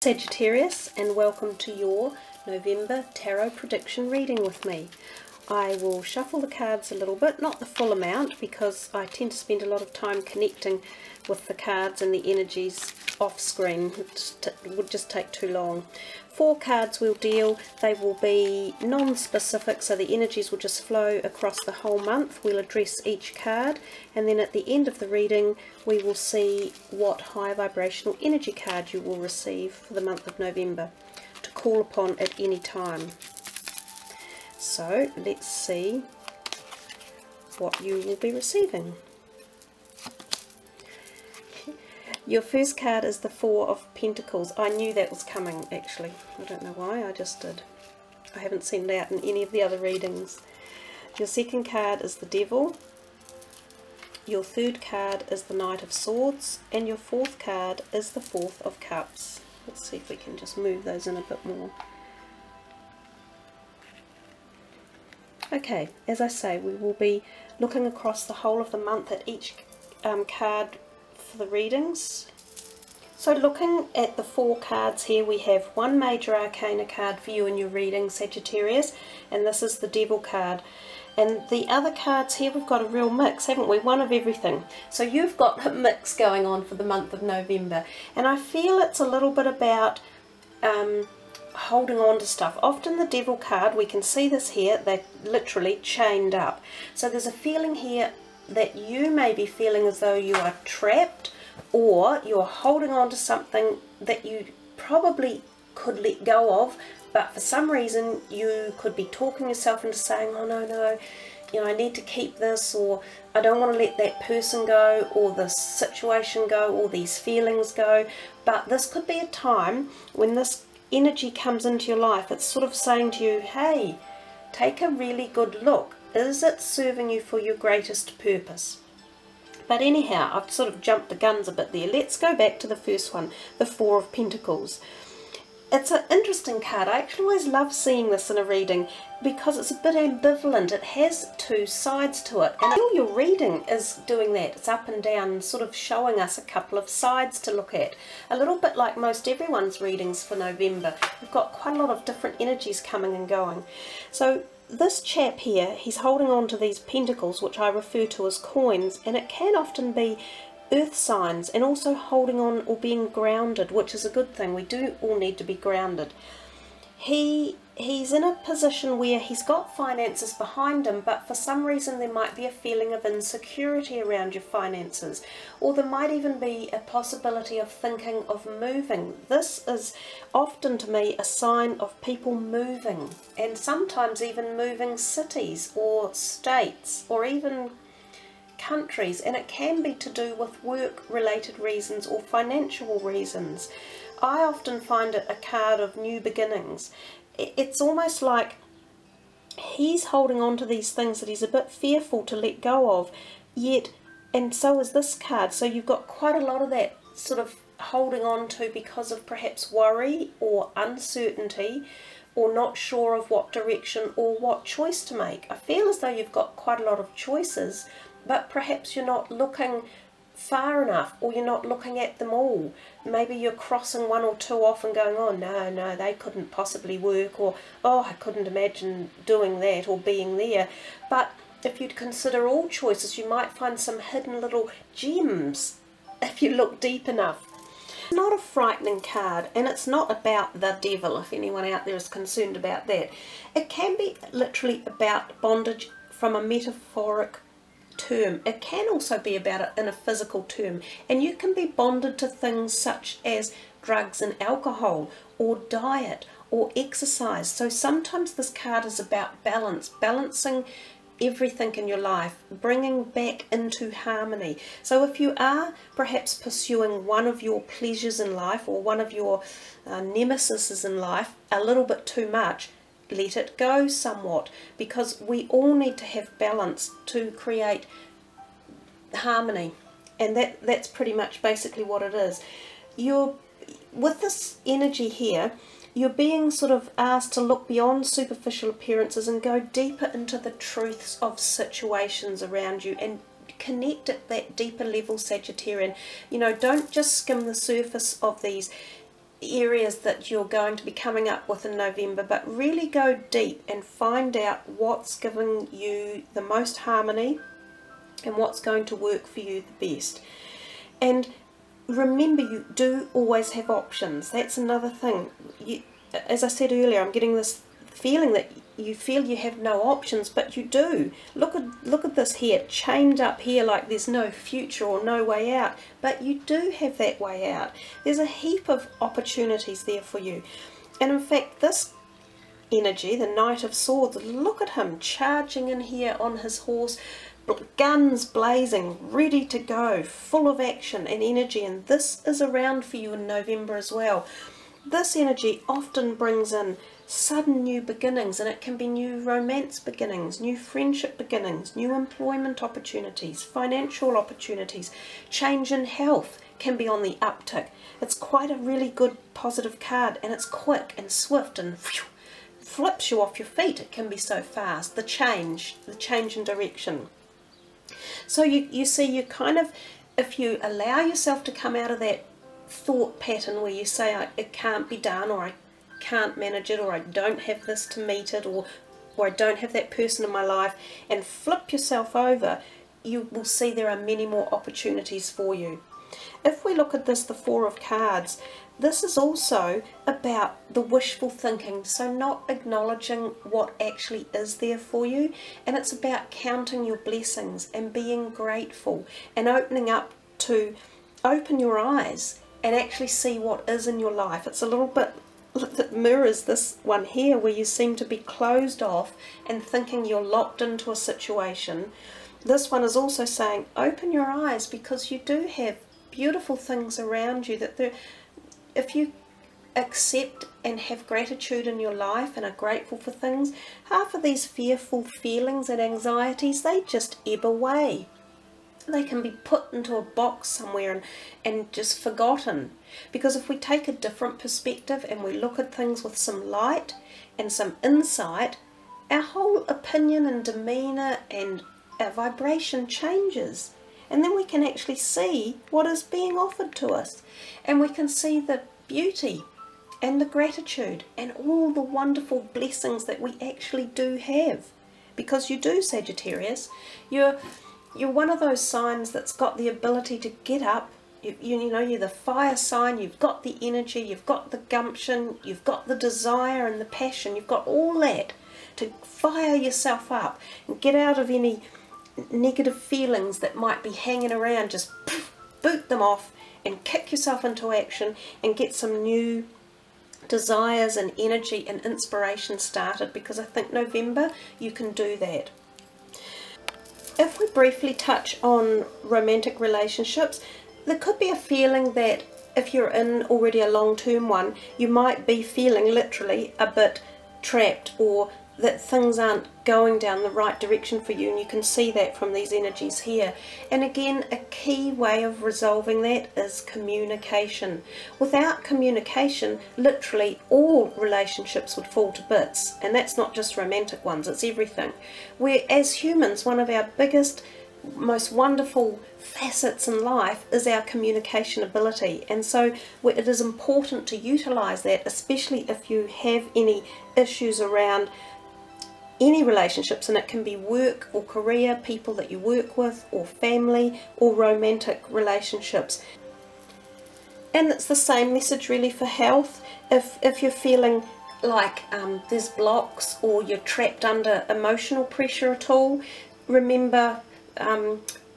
Sagittarius, and welcome to your November tarot prediction reading with me. I will shuffle the cards a little bit, not the full amount, because I tend to spend a lot of time connecting with the cards and the energies off screen. It would just take too long. 4 cards we'll deal. They will be non-specific, so the energies will just flow across the whole month. We'll address each card, and then at the end of the reading we will see what high vibrational energy card you will receive for the month of November to call upon at any time. So let's see what you will be receiving. Your first card is the Four of Pentacles. I knew that was coming, actually. I don't know why, I just did. I haven't seen that in any of the other readings. Your second card is the Devil. Your third card is the Knight of Swords. And your fourth card is the Four of Cups. Let's see if we can just move those in a bit more. Okay, as I say, we will be looking across the whole of the month at each card for the readings. So looking at the 4 cards here, we have one major arcana card for you in your reading, Sagittarius, and this is the Devil card. And the other cards here, we've got a real mix, haven't we? One of everything. So you've got a mix going on for the month of November, and I feel it's a little bit about holding on to stuff. Often the Devil card, we can see this here, they're literally chained up. So there's a feeling here that you may be feeling as though you are trapped, or you're holding on to something that you probably could let go of, but for some reason you could be talking yourself into saying, oh no, you know, I need to keep this, or I don't want to let that person go, or this situation go, or these feelings go. But this could be a time when this energy comes into your life. It's sort of saying to you, hey, take a really good look. Is it serving you for your greatest purpose? But anyhow, I've sort of jumped the guns a bit there. Let's go back to the first one, the Four of Pentacles. It's an interesting card. I actually always love seeing this in a reading because it's a bit ambivalent. It has 2 sides to it, and I feel your reading is doing that. It's up and down, sort of showing us a couple of sides to look at. A little bit like most everyone's readings for November. We've got quite a lot of different energies coming and going. So this chap here, he's holding on to these pentacles, which I refer to as coins, and it can often be earth signs, and also holding on or being grounded, which is a good thing. We do all need to be grounded. He's in a position where he's got finances behind him, but for some reason there might be a feeling of insecurity around your finances, or there might even be a possibility of thinking of moving. This is often to me a sign of people moving, and sometimes even moving cities or states or even countries, and it can be to do with work related reasons or financial reasons. I often find it a card of new beginnings. It's almost like he's holding on to these things that he's a bit fearful to let go of, yet, and so is this card. So you've got quite a lot of that sort of holding on to because of perhaps worry or uncertainty, or not sure of what direction or what choice to make. I feel as though you've got quite a lot of choices, but perhaps you're not looking far enough, or you're not looking at them all. Maybe you're crossing 1 or 2 off and going, oh no, they couldn't possibly work, or oh, I couldn't imagine doing that or being there. But if you'd consider all choices, you might find some hidden little gems if you look deep enough. It's not a frightening card, and it's not about the devil, if anyone out there is concerned about that. It can be literally about bondage from a metaphoric term. It can also be about it in a physical term, and you can be bonded to things such as drugs and alcohol, or diet, or exercise. So sometimes this card is about balance, balancing everything in your life, bringing back into harmony. So if you are perhaps pursuing one of your pleasures in life, or one of your nemesis in life a little bit too much, let it go somewhat, because we all need to have balance to create harmony, and that's pretty much basically what it is. With this energy here, you're being sort of asked to look beyond superficial appearances and go deeper into the truths of situations around you, and connect at that deeper level, Sagittarian. You know, don't just skim the surface of these areas that you're going to be coming up with in November, but really go deep and find out what's giving you the most harmony and what's going to work for you the best. And remember, you do always have options. That's another thing. As I said earlier, I'm getting this feeling that you feel you have no options, but you do. Look at this here, chained up here like there's no future or no way out, but you do have that way out. There's a heap of opportunities there for you. And in fact, this energy, the Knight of Swords, look at him charging in here on his horse, guns blazing, ready to go, full of action and energy, and this is around for you in November as well. This energy often brings in sudden new beginnings, and it can be new romance beginnings, new friendship beginnings, new employment opportunities, financial opportunities. Change in health can be on the uptick. It's quite a really good positive card, and it's quick and swift and flips you off your feet. It can be so fast. The change in direction. So you see, you kind of, if you allow yourself to come out of that thought pattern where you say, it can't be done, or I can't manage it, or I don't have this to meet it, or I don't have that person in my life, and flip yourself over, you will see there are many more opportunities for you. If we look at this, the Four of Cards, this is also about the wishful thinking, so not acknowledging what actually is there for you, and it's about counting your blessings and being grateful and opening up to open your eyes and actually see what is in your life. It's a little bit that mirrors this one here, where you seem to be closed off and thinking you're locked into a situation. This one is also saying open your eyes, because you do have beautiful things around you, that if you accept and have gratitude in your life and are grateful for things, half of these fearful feelings and anxieties, they just ebb away. They can be put into a box somewhere and just forgotten. Because if we take a different perspective and we look at things with some light and some insight, our whole opinion and demeanour and our vibration changes. And then we can actually see what is being offered to us. And we can see the beauty and the gratitude and all the wonderful blessings that we actually do have. Because you do, Sagittarius. You're one of those signs that's got the ability to get up. You know, you're the fire sign, you've got the energy, you've got the gumption, you've got the desire and the passion, you've got all that to fire yourself up and get out of any negative feelings that might be hanging around. Just boot them off and kick yourself into action and get some new desires and energy and inspiration started, because I think November you can do that. If we briefly touch on romantic relationships, there could be a feeling that if you're in already a long-term one, you might be feeling literally a bit trapped, or that things aren't going down the right direction for you, and you can see that from these energies here. And again, a key way of resolving that is communication. Without communication, literally all relationships would fall to bits, and that's not just romantic ones, it's everything. Where as humans, one of our biggest, most wonderful facets in life is our communication ability, and so it is important to utilize that, especially if you have any issues around any relationships, and it can be work or career, people that you work with, or family, or romantic relationships. And it's the same message really for health. If you're feeling like there's blocks, or you're trapped under emotional pressure at all, remember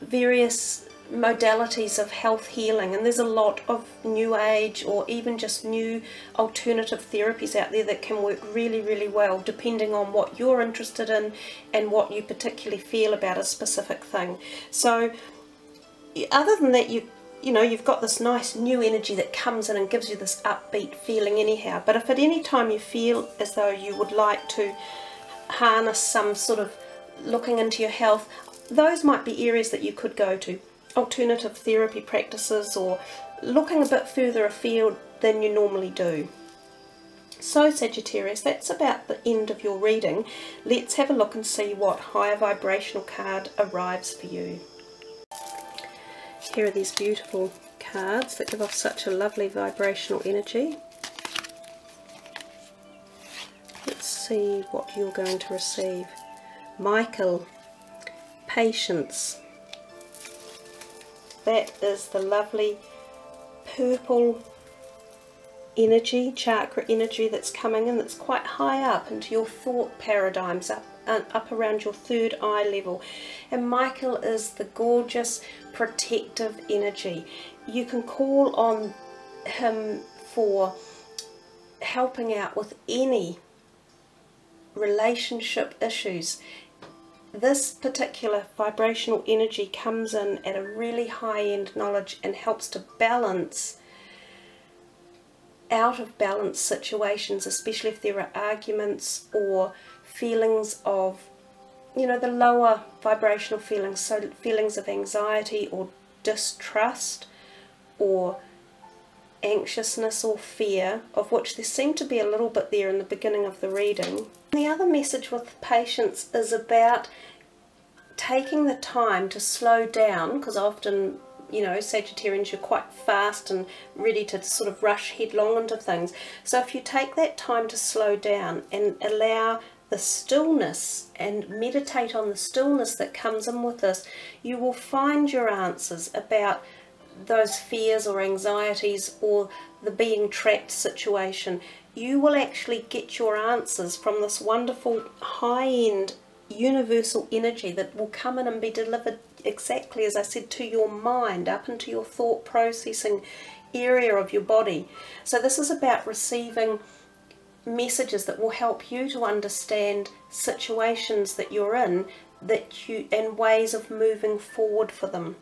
various modalities of health healing, and there's a lot of new age or even just new alternative therapies out there that can work really, really well, depending on what you're interested in and what you particularly feel about a specific thing. So other than that, you've got this nice new energy that comes in and gives you this upbeat feeling anyhow. But if at any time you feel as though you would like to harness some sort of looking into your health, those might be areas that you could go to. Alternative therapy practices, or looking a bit further afield than you normally do. So Sagittarius, that's about the end of your reading. Let's have a look and see what higher vibrational card arrives for you. Here are these beautiful cards that give off such a lovely vibrational energy. see what you're going to receive. Michael, patience. That is the lovely purple energy, chakra energy that's coming in, that's quite high up into your thought paradigms, up around your third eye level. And Michael is the gorgeous protective energy. You can call on him for helping out with any relationship issues. This particular vibrational energy comes in at a really high-end knowledge and helps to balance out of balance situations, especially if there are arguments or feelings of, you know, the lower vibrational feelings, so feelings of anxiety or distrust or anxiousness or fear, of which there seemed to be a little bit there in the beginning of the reading. The other message with patience is about taking the time to slow down, because often, you know, Sagittarians, you're quite fast and ready to sort of rush headlong into things. So if you take that time to slow down and allow the stillness and meditate on the stillness that comes in with this, you will find your answers about those fears or anxieties or the being trapped situation. You will actually get your answers from this wonderful high-end universal energy that will come in and be delivered exactly, as I said, to your mind, up into your thought processing area of your body. So this is about receiving messages that will help you to understand situations that you're in, and ways of moving forward for them.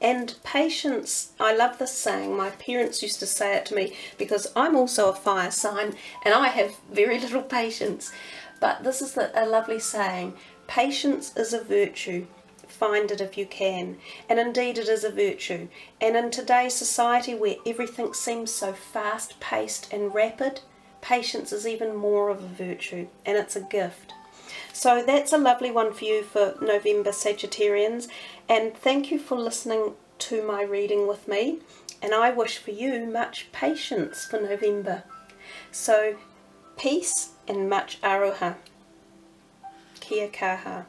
And patience, I love this saying. My parents used to say it to me because I'm also a fire sign and I have very little patience. But this is a lovely saying. Patience is a virtue. Find it if you can. And indeed it is a virtue. And in today's society where everything seems so fast-paced and rapid, patience is even more of a virtue, and it's a gift. So that's a lovely one for you for November, Sagittarians, and thank you for listening to my reading with me, and I wish for you much patience for November. So peace and much aroha. Kia kaha.